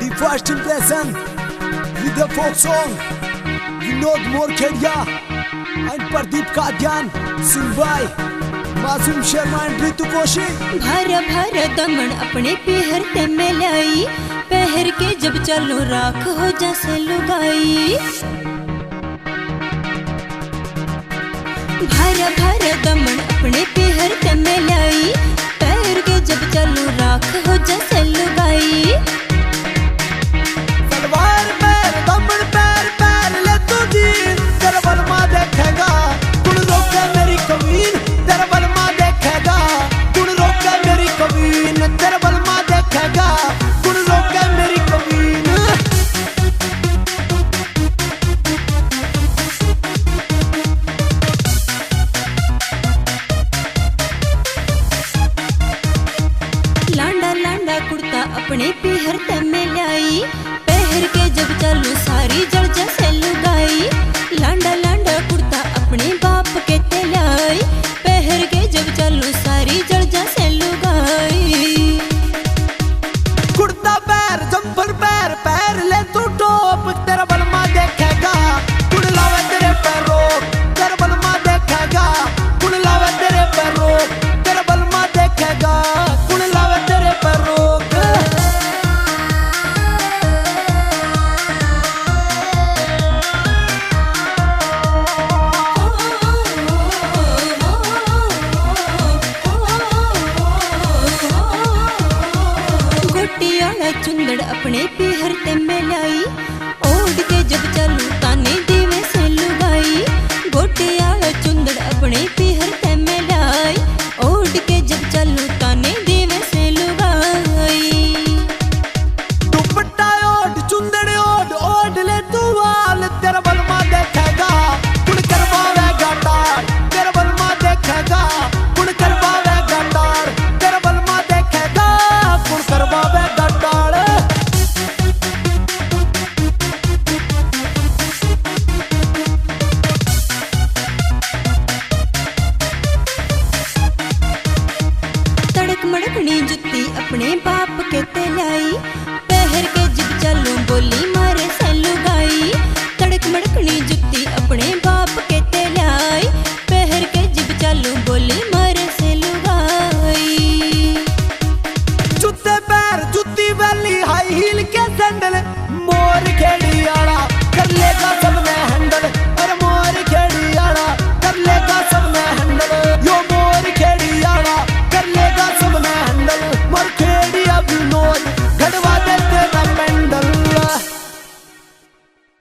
The first impression with the folk song Vinod Morkhedia and Pradeep Kadyan, sung by Masoom Sharma and ऋतु कौशिक। भर भर दमन अपने पहर ते में लाई, पहर के जब चलो राख हो जैसे लुगाई। भर भर दमन अपने पहर ते में लाई, पहर के जब चलो राख हो जैसे लुगाई।